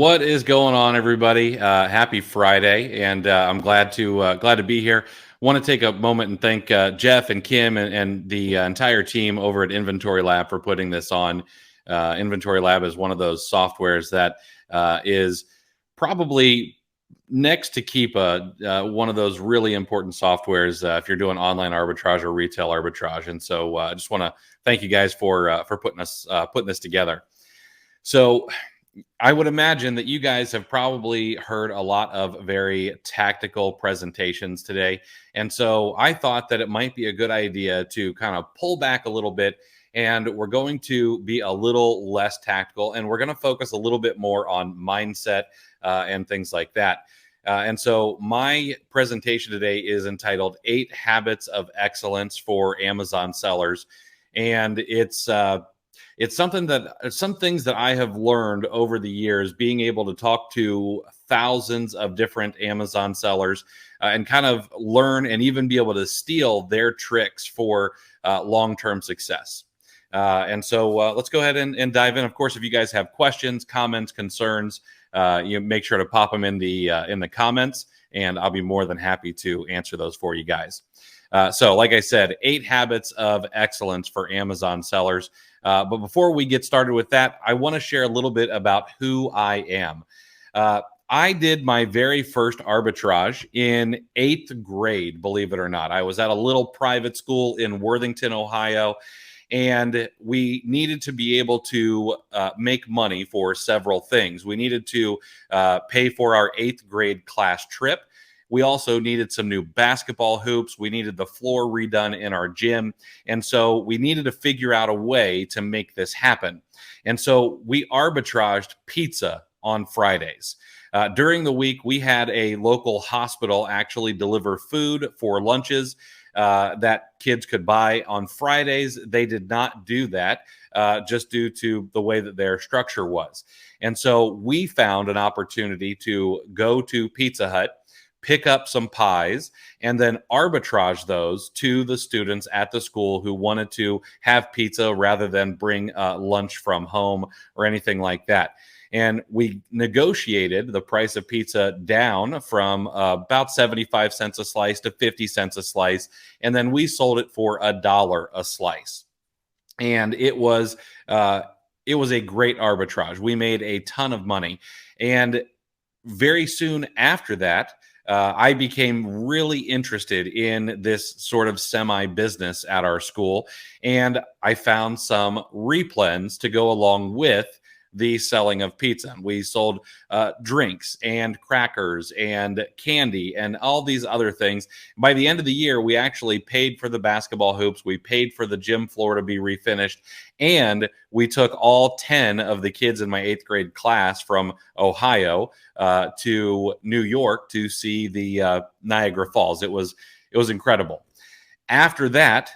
What is going on, everybody? Happy Friday, and I'm glad to be here. Want to take a moment and thank Jeff and Kim and the entire team over at InventoryLab for putting this on. InventoryLab is one of those softwares that is probably next to Keepa, one of those really important softwares if you're doing online arbitrage or retail arbitrage. And so I just want to thank you guys for putting this together. So I would imagine that you guys have probably heard a lot of very tactical presentations today. And so I thought that it might be a good idea to kind of pull back a little bit. And we're going to be a little less tactical, and we're going to focus a little bit more on mindset and things like that. And so my presentation today is entitled 8 Habits of Excellence for Amazon Sellers. And it's some things that I have learned over the years, being able to talk to thousands of different Amazon sellers and kind of learn and even be able to steal their tricks for long-term success. And so let's go ahead and dive in. Of course, if you guys have questions, comments, concerns, you make sure to pop them in the comments, and I'll be more than happy to answer those for you guys. So like I said, 8 habits of excellence for Amazon sellers. But before we get started with that, I want to share a little bit about who I am. I did my very first arbitrage in 8th grade, believe it or not. I was at a little private school in Worthington, Ohio, and we needed to be able to make money for several things. We needed to pay for our 8th grade class trip. We also needed some new basketball hoops. We needed the floor redone in our gym. And so we needed to figure out a way to make this happen. And so we arbitraged pizza on Fridays. During the week, we had a local hospital actually deliver food for lunches that kids could buy. On Fridays, they did not do that just due to the way that their structure was. And so we found an opportunity to go to Pizza Hut, pick up some pies, and then arbitrage those to the students at the school who wanted to have pizza rather than bring lunch from home or anything like that. And we negotiated the price of pizza down from about 75 cents a slice to 50 cents a slice. And then we sold it for $1 a slice. And it was a great arbitrage. We made a ton of money. And very soon after that, I became really interested in this sort of semi-business at our school, and I found some replens to go along with the selling of pizza. We sold drinks and crackers and candy and all these other things. By the end of the year, we actually paid for the basketball hoops. We paid for the gym floor to be refinished. And we took all 10 of the kids in my 8th grade class from Ohio to New York to see the Niagara Falls. It was incredible. After that,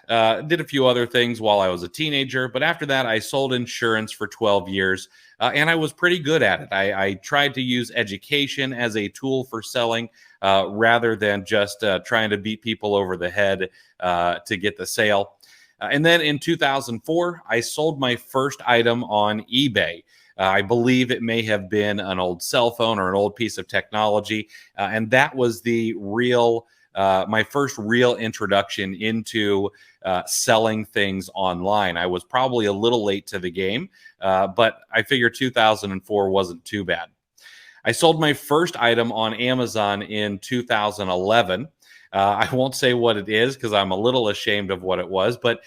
did a few other things while I was a teenager. But after that, I sold insurance for 12 years. And I was pretty good at it. I tried to use education as a tool for selling rather than just trying to beat people over the head to get the sale. And then in 2004, I sold my first item on eBay. I believe it may have been an old cell phone or an old piece of technology. And that was my first real introduction into selling things online. I was probably a little late to the game, but I figure 2004 wasn't too bad. I sold my first item on Amazon in 2011. I won't say what it is because I'm a little ashamed of what it was, but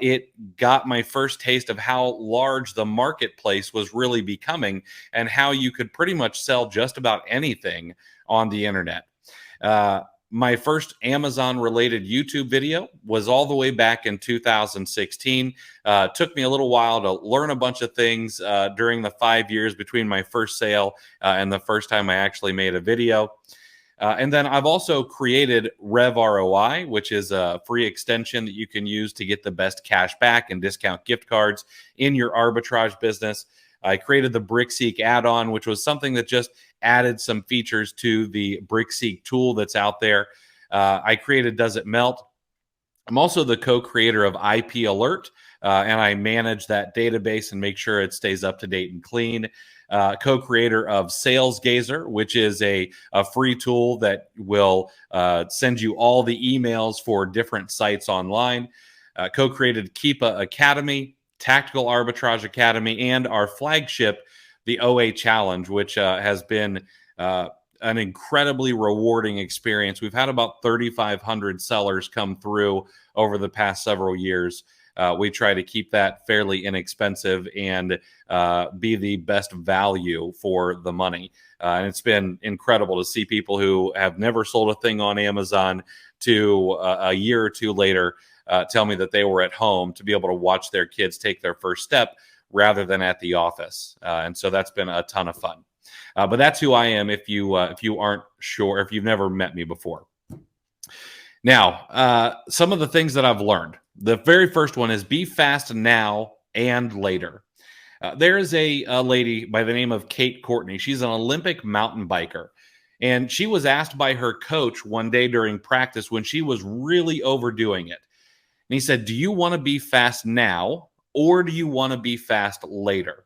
it got my first taste of how large the marketplace was really becoming and how you could pretty much sell just about anything on the internet. My first Amazon-related YouTube video was all the way back in 2016. Took me a little while to learn a bunch of things during the 5 years between my first sale and the first time I actually made a video. And then I've also created RevROI, which is a free extension that you can use to get the best cash back and discount gift cards in your arbitrage business. I created the BrickSeek add-on, which was something that just added some features to the BrickSeek tool that's out there. I created Does It Melt? I'm also the co-creator of IP Alert, and I manage that database and make sure it stays up to date and clean. Co-creator of Sales Gazer, which is a free tool that will send you all the emails for different sites online. Co-created Keepa Academy, Tactical Arbitrage Academy, and our flagship, the OA Challenge, which has been an incredibly rewarding experience. We've had about 3,500 sellers come through over the past several years. We try to keep that fairly inexpensive and be the best value for the money. And it's been incredible to see people who have never sold a thing on Amazon to a year or two later tell me that they were at home to be able to watch their kids take their first step rather than at the office. And so that's been a ton of fun. But that's who I am if you aren't sure, if you've never met me before. Now, some of the things that I've learned. The very first one is be fast now and later. There is a lady by the name of Kate Courtney. She's an Olympic mountain biker. And she was asked by her coach one day during practice when she was really overdoing it. And he said, do you want to be fast now or do you want to be fast later?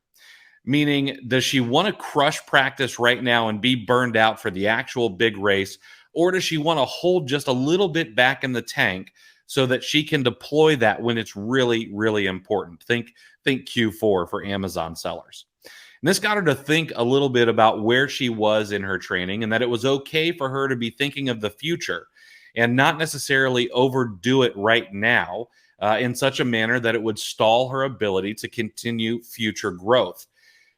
Meaning, does she want to crush practice right now and be burned out for the actual big race? Or does she want to hold just a little bit back in the tank so that she can deploy that when it's really, really important? Think Q4 for Amazon sellers. And this got her to think a little bit about where she was in her training and that it was okay for her to be thinking of the future and not necessarily overdo it right now in such a manner that it would stall her ability to continue future growth.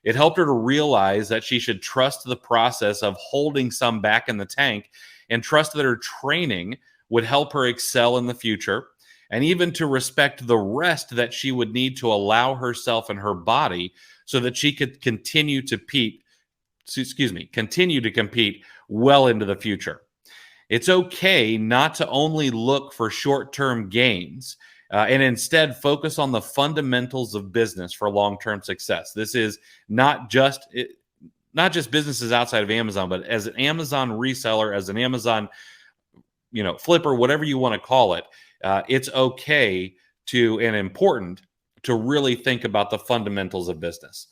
It helped her to realize that she should trust the process of holding some back in the tank and trust that her training would help her excel in the future, and even to respect the rest that she would need to allow herself and her body so that she could continue to compete well into the future. It's okay not to only look for short-term gains and instead focus on the fundamentals of business for long-term success. This is not just businesses outside of Amazon, but as an Amazon reseller, as an Amazon, flipper, whatever you want to call it, it's okay to and important to really think about the fundamentals of business.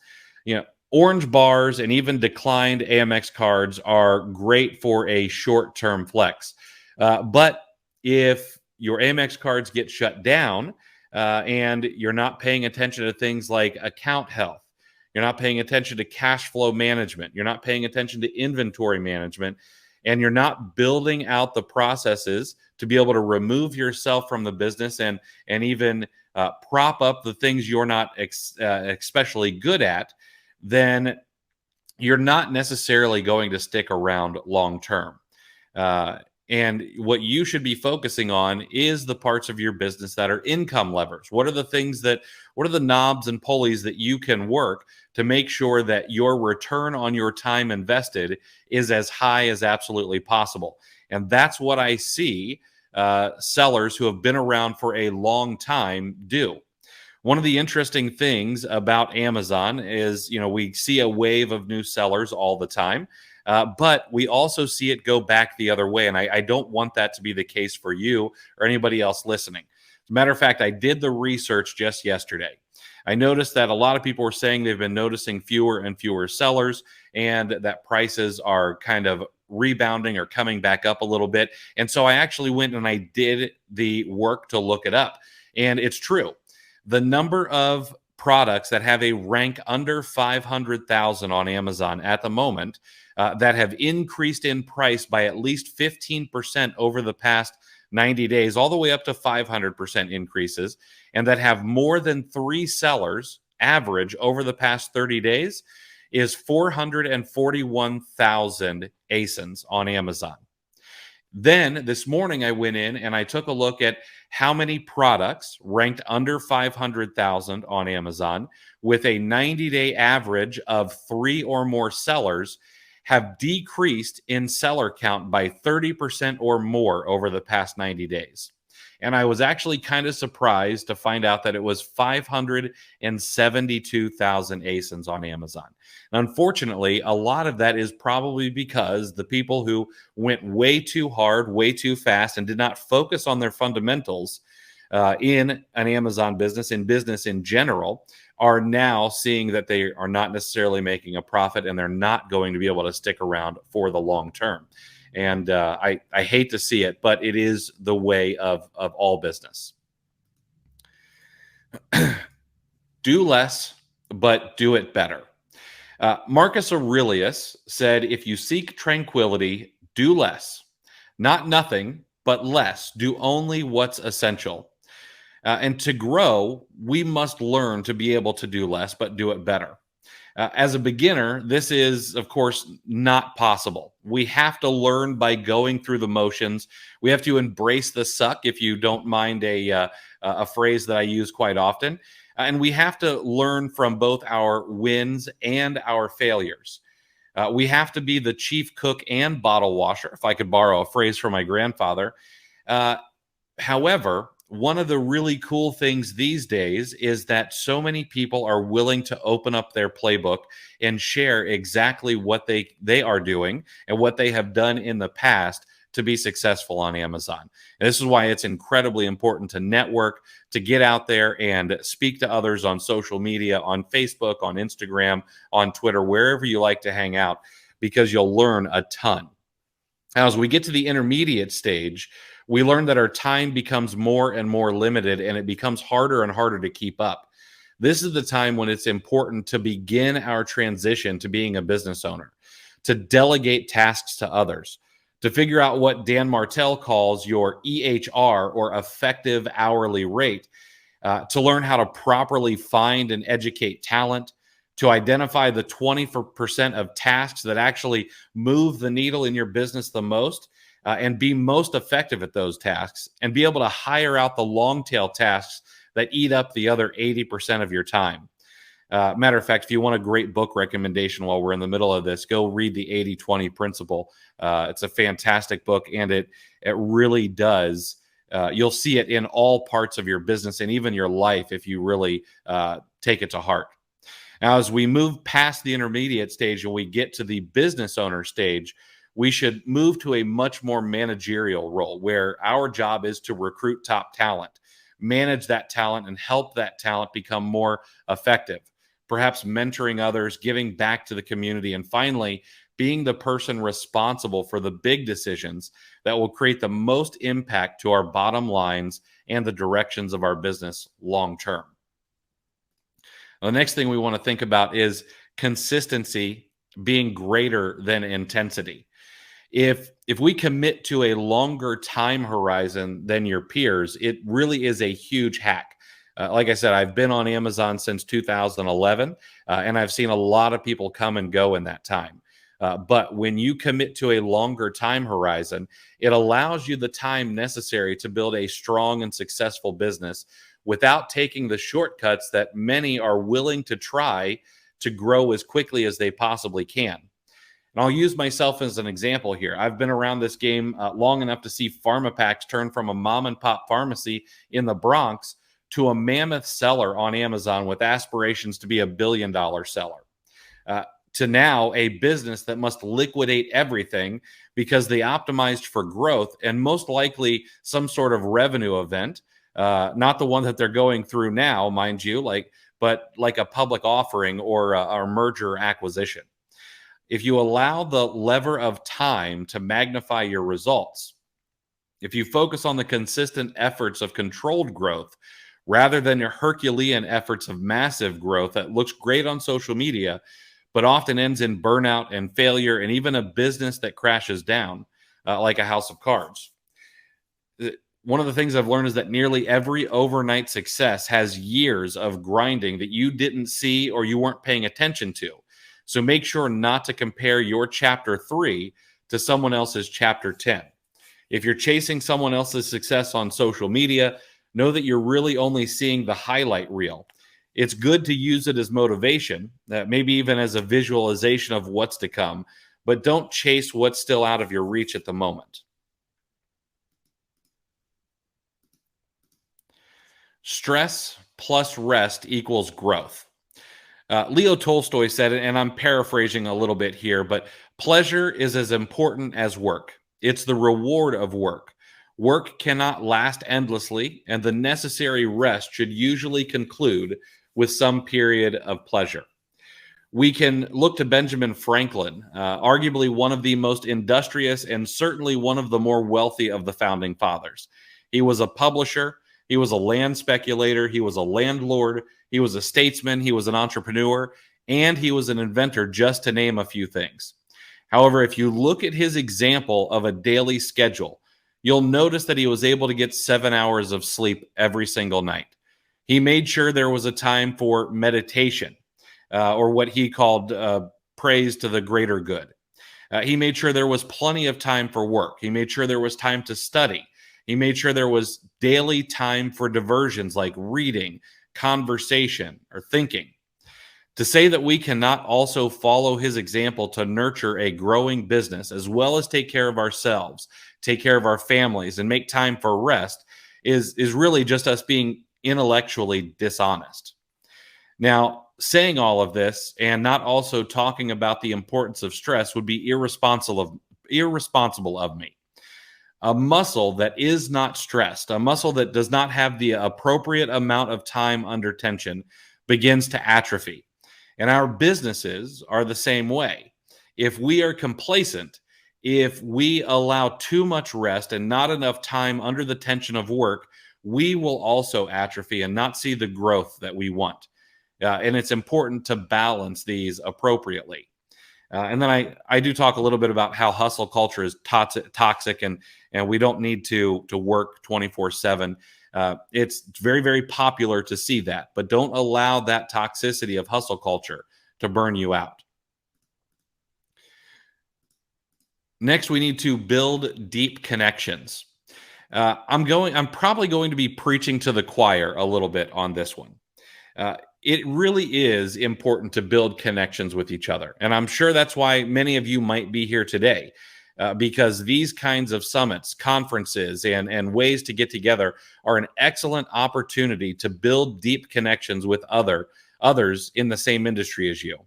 Orange bars and even declined Amex cards are great for a short-term flex. But if your Amex cards get shut down and you're not paying attention to things like account health, you're not paying attention to cash flow management, you're not paying attention to inventory management, and you're not building out the processes to be able to remove yourself from the business and even prop up the things you're not especially good at, then you're not necessarily going to stick around long term. And what you should be focusing on is the parts of your business that are income levers. What are the knobs and pulleys that you can work to make sure that your return on your time invested is as high as absolutely possible? And that's what I see sellers who have been around for a long time do. One of the interesting things about Amazon is, we see a wave of new sellers all the time. But we also see it go back the other way. And I don't want that to be the case for you or anybody else listening. As a matter of fact, I did the research just yesterday. I noticed that a lot of people were saying they've been noticing fewer and fewer sellers and that prices are kind of rebounding or coming back up a little bit. And so I actually went and I did the work to look it up. And it's true. The number of products that have a rank under 500,000 on Amazon at the moment that have increased in price by at least 15% over the past 90 days, all the way up to 500% increases, and that have more than 3 sellers average over the past 30 days is 441,000 ASINs on Amazon. Then this morning I went in and I took a look at how many products ranked under 500,000 on Amazon with a 90-day average of 3 or more sellers have decreased in seller count by 30% or more over the past 90 days. And I was actually kind of surprised to find out that it was 572,000 ASINs on Amazon. And unfortunately, a lot of that is probably because the people who went way too hard, way too fast, and did not focus on their fundamentals in an Amazon business, in business in general, are now seeing that they are not necessarily making a profit and they're not going to be able to stick around for the long term. And I hate to see it, but it is the way of all business. Do less, but do it better. Marcus Aurelius said, if you seek tranquility, do less. Not nothing, but less. Do only what's essential. And to grow, we must learn to be able to do less, but do it better. As a beginner, this is, of course, not possible. We have to learn by going through the motions. We have to embrace the suck, if you don't mind a phrase that I use quite often. And we have to learn from both our wins and our failures. We have to be the chief cook and bottle washer, if I could borrow a phrase from my grandfather. However, one of the really cool things these days is that so many people are willing to open up their playbook and share exactly what they are doing and what they have done in the past to be successful on Amazon. And this is why it's incredibly important to network, to get out there and speak to others on social media, on Facebook, on Instagram, on Twitter, wherever you like to hang out, because you'll learn a ton. Now, as we get to the intermediate stage, we learn that our time becomes more and more limited and it becomes harder and harder to keep up. This is the time when it's important to begin our transition to being a business owner, to delegate tasks to others, to figure out what Dan Martell calls your EHR, or effective hourly rate, to learn how to properly find and educate talent, to identify the 20% of tasks that actually move the needle in your business the most, and be most effective at those tasks, and be able to hire out the long tail tasks that eat up the other 80% of your time. Matter of fact, if you want a great book recommendation while we're in the middle of this, go read the 80-20 principle. It's a fantastic book, and it really does. You'll see it in all parts of your business and even your life if you really take it to heart. Now, as we move past the intermediate stage and we get to the business owner stage, we should move to a much more managerial role where our job is to recruit top talent, manage that talent, and help that talent become more effective. Perhaps mentoring others, giving back to the community, and finally, being the person responsible for the big decisions that will create the most impact to our bottom lines and the directions of our business long term. The next thing we want to think about is consistency being greater than intensity. If we commit to a longer time horizon than your peers, it really is a huge hack. Like I said, I've been on Amazon since 2011, and I've seen a lot of people come and go in that time. But when you commit to a longer time horizon, it allows you the time necessary to build a strong and successful business without taking the shortcuts that many are willing to try to grow as quickly as they possibly can. And I'll use myself as an example here. I've been around this game long enough to see PharmaPacks turn from a mom and pop pharmacy in the Bronx to a mammoth seller on Amazon with aspirations to be $1 billion seller, to now a business that must liquidate everything because they optimized for growth and most likely some sort of revenue event, not the one that they're going through now, mind you, but like a public offering or a merger acquisition. If you allow the lever of time to magnify your results, if you focus on the consistent efforts of controlled growth rather than your Herculean efforts of massive growth that looks great on social media, but often ends in burnout and failure and even a business that crashes down like a house of cards. One of the things I've learned is that nearly every overnight success has years of grinding that you didn't see or you weren't paying attention to. So make sure not to compare your chapter 3 to someone else's chapter 10. If you're chasing someone else's success on social media, know that you're really only seeing the highlight reel. It's good to use it as motivation, maybe even as a visualization of what's to come, but don't chase what's still out of your reach at the moment. Stress plus rest equals growth. Leo Tolstoy said it, and I'm paraphrasing a little bit here, but pleasure is as important as work. It's the reward of work. Work cannot last endlessly, and the necessary rest should usually conclude with some period of pleasure. We can look to Benjamin Franklin, arguably one of the most industrious and certainly one of the more wealthy of the founding fathers. He was a publisher, he was a land speculator, he was a landlord, he was a statesman, he was an entrepreneur, and he was an inventor, just to name a few things. However, if you look at his example of a daily schedule, you'll notice that he was able to get 7 hours of sleep every single night. He made sure there was a time for meditation, or what he called praise to the greater good. He made sure there was plenty of time for work. He made sure there was time to study. He made sure there was daily time for diversions like reading, conversation, or thinking. To say that we cannot also follow his example to nurture a growing business as well as take care of ourselves, take care of our families, and make time for rest is really just us being intellectually dishonest. Now, saying all of this and not also talking about the importance of stress would be irresponsible of me. A muscle that is not stressed, a muscle that does not have the appropriate amount of time under tension, begins to atrophy. And our businesses are the same way. If we are complacent, if we allow too much rest and not enough time under the tension of work, we will also atrophy and not see the growth that we want. And it's important to balance these appropriately. And then I do talk a little bit about how hustle culture is toxic, and we don't need to work 24/7. It's very, very popular to see that, but don't allow that toxicity of hustle culture to burn you out. Next, we need to build deep connections. I'm probably going to be preaching to the choir a little bit on this one. It really is important to build connections with each other. And I'm sure that's why many of you might be here today, because these kinds of summits, conferences, and ways to get together are an excellent opportunity to build deep connections with others in the same industry as you.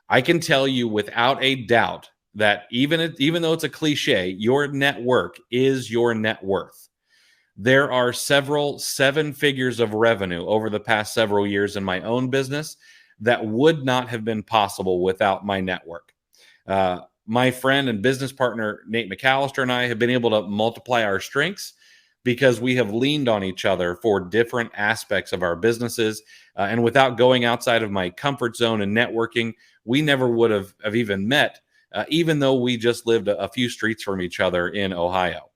I can tell you without a doubt that even though it's a cliche, your network is your net worth. There are several 7 figures of revenue over the past several years in my own business that would not have been possible without my network. My friend and business partner, Nate McAllister, and I have been able to multiply our strengths because we have leaned on each other for different aspects of our businesses. And without going outside of my comfort zone and networking, we never would have even met, even though we just lived a few streets from each other in Ohio.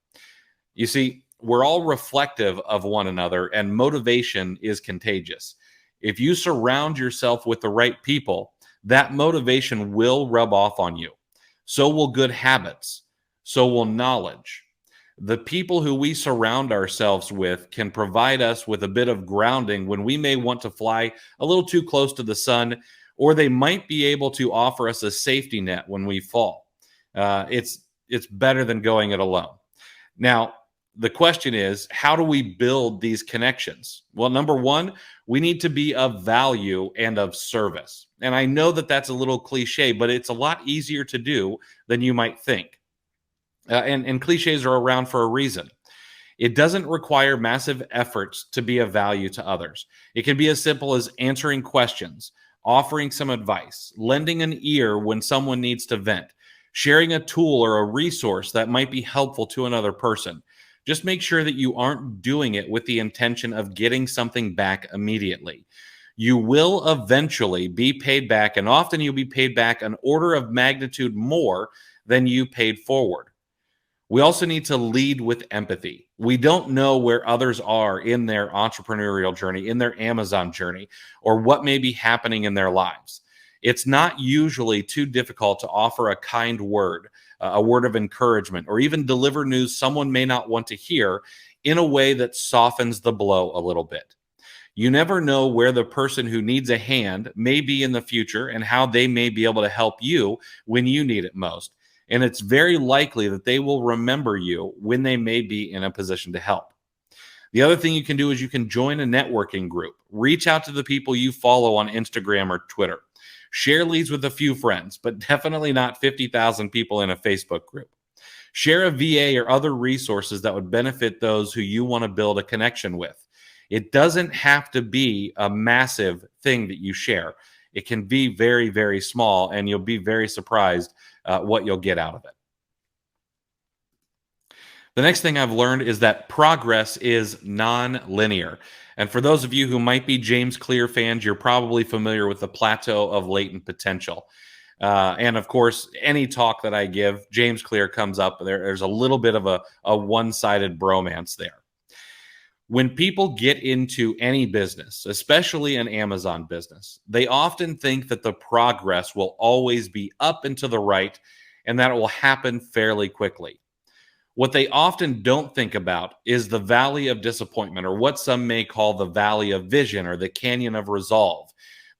You see, we're all reflective of one another, and motivation is contagious. If you surround yourself with the right people, that motivation will rub off on you. So will good habits. So will knowledge. The people who we surround ourselves with can provide us with a bit of grounding when we may want to fly a little too close to the sun, or they might be able to offer us a safety net when we fall. It's better than going it alone. Now, the question is, how do we build these connections? Well, number one, we need to be of value and of service. And I know that that's a little cliche, but it's a lot easier to do than you might think. And cliches are around for a reason. It doesn't require massive efforts to be of value to others. It can be as simple as answering questions, offering some advice, lending an ear when someone needs to vent, sharing a tool or a resource that might be helpful to another person. Just make sure that you aren't doing it with the intention of getting something back immediately. You will eventually be paid back, and often you'll be paid back an order of magnitude more than you paid forward. We also need to lead with empathy. We don't know where others are in their entrepreneurial journey, in their Amazon journey, or what may be happening in their lives. It's not usually too difficult to offer a kind word, a word of encouragement, or even deliver news someone may not want to hear in a way that softens the blow a little bit. You never know where the person who needs a hand may be in the future and how they may be able to help you when you need it most. And it's very likely that they will remember you when they may be in a position to help. The other thing you can do is you can join a networking group. Reach out to the people you follow on Instagram or Twitter. Share leads with a few friends, but definitely not 50,000 people in a Facebook group. Share a VA or other resources that would benefit those who you want to build a connection with. It doesn't have to be a massive thing that you share. It can be very, very small, and you'll be very surprised what you'll get out of it. The next thing I've learned is that progress is non-linear. And for those of you who might be James Clear fans, you're probably familiar with the plateau of latent potential. And of course, any talk that I give, James Clear comes up. There's a little bit of a one-sided bromance there. When people get into any business, especially an Amazon business, they often think that the progress will always be up and to the right and that it will happen fairly quickly. What they often don't think about is the valley of disappointment, or what some may call the valley of vision or the canyon of resolve,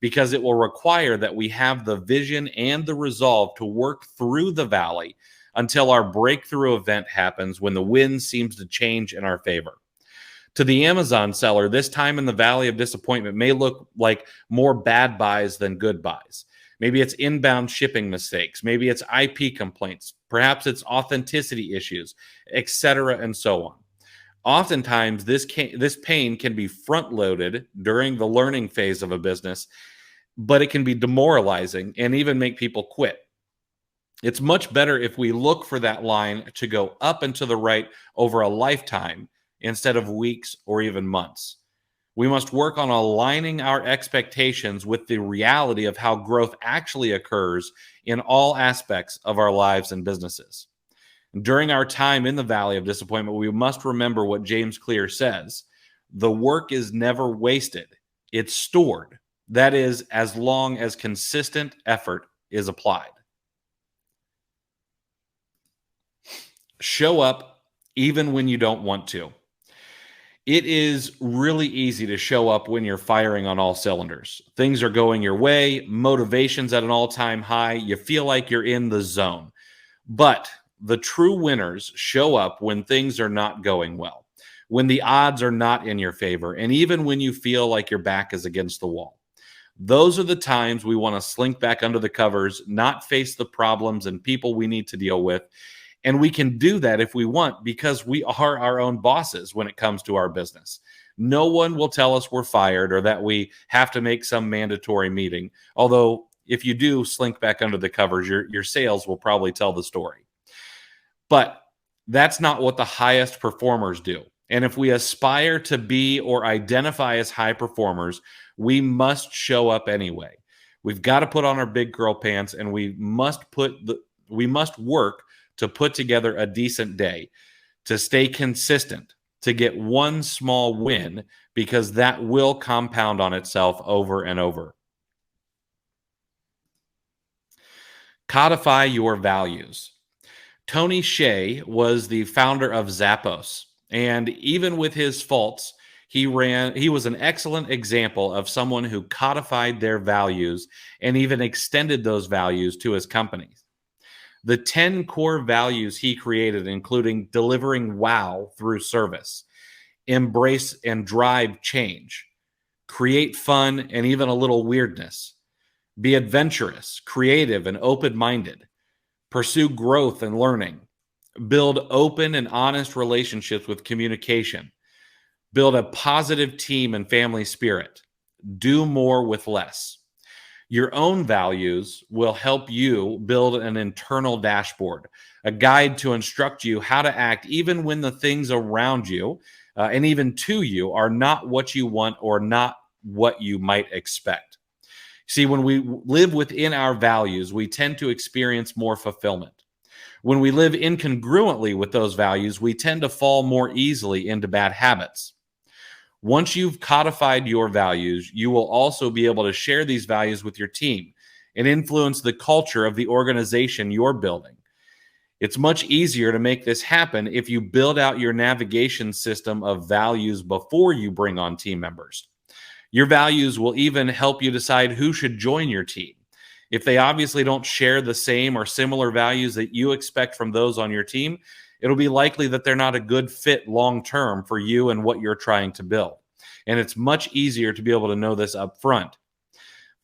because it will require that we have the vision and the resolve to work through the valley until our breakthrough event happens when the wind seems to change in our favor. To the Amazon seller, this time in the valley of disappointment may look like more bad buys than good buys. Maybe it's inbound shipping mistakes. Maybe it's IP complaints. Perhaps it's authenticity issues, etc., and so on. Oftentimes, this pain can be front-loaded during the learning phase of a business, but it can be demoralizing and even make people quit. It's much better if we look for that line to go up and to the right over a lifetime instead of weeks or even months. We must work on aligning our expectations with the reality of how growth actually occurs in all aspects of our lives and businesses. During our time in the valley of disappointment, we must remember what James Clear says: the work is never wasted, it's stored. That is, as long as consistent effort is applied. Show up even when you don't want to. It is really easy to show up when you're firing on all cylinders. Things are going your way, motivation's at an all-time high, you feel like you're in the zone. But the true winners show up when things are not going well, when the odds are not in your favor, and even when you feel like your back is against the wall. Those are the times we want to slink back under the covers, not face the problems and people we need to deal with. And we can do that if we want, because we are our own bosses when it comes to our business. No one will tell us we're fired or that we have to make some mandatory meeting. Although if you do slink back under the covers, your sales will probably tell the story. But that's not what the highest performers do. And if we aspire to be or identify as high performers, we must show up anyway. We've got to put on our big girl pants, and we must work to put together a decent day, to stay consistent, to get one small win, because that will compound on itself over and over. Codify your values. Tony Hsieh was the founder of Zappos, and even with his faults, he was an excellent example of someone who codified their values and even extended those values to his companies. The 10 core values he created, including delivering wow through service, embrace and drive change, create fun and even a little weirdness, be adventurous, creative, and open-minded, pursue growth and learning, build open and honest relationships with communication, build a positive team and family spirit, do more with less. Your own values will help you build an internal dashboard, a guide to instruct you how to act even when the things around you and even to you are not what you want or not what you might expect. See, when we live within our values, we tend to experience more fulfillment. When we live incongruently with those values, we tend to fall more easily into bad habits. Once you've codified your values, you will also be able to share these values with your team and influence the culture of the organization you're building. It's much easier to make this happen if you build out your navigation system of values before you bring on team members. Your values will even help you decide who should join your team. If they obviously don't share the same or similar values that you expect from those on your team, it'll be likely that they're not a good fit long-term for you and what you're trying to build. And it's much easier to be able to know this up front.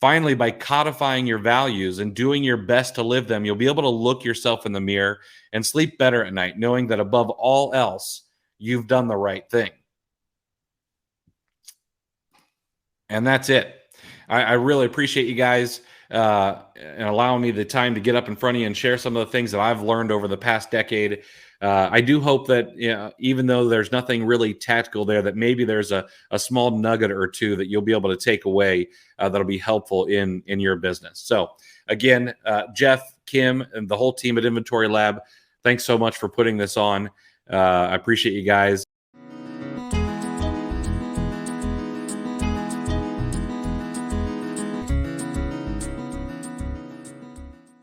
Finally, by codifying your values and doing your best to live them, you'll be able to look yourself in the mirror and sleep better at night, knowing that above all else, you've done the right thing. And that's it. I really appreciate you guys and allowing me the time to get up in front of you and share some of the things that I've learned over the past decade. I do hope that, even though there's nothing really tactical there, that maybe there's a small nugget or two that you'll be able to take away that'll be helpful in your business. So again, Jeff, Kim, and the whole team at InventoryLab, thanks so much for putting this on. I appreciate you guys.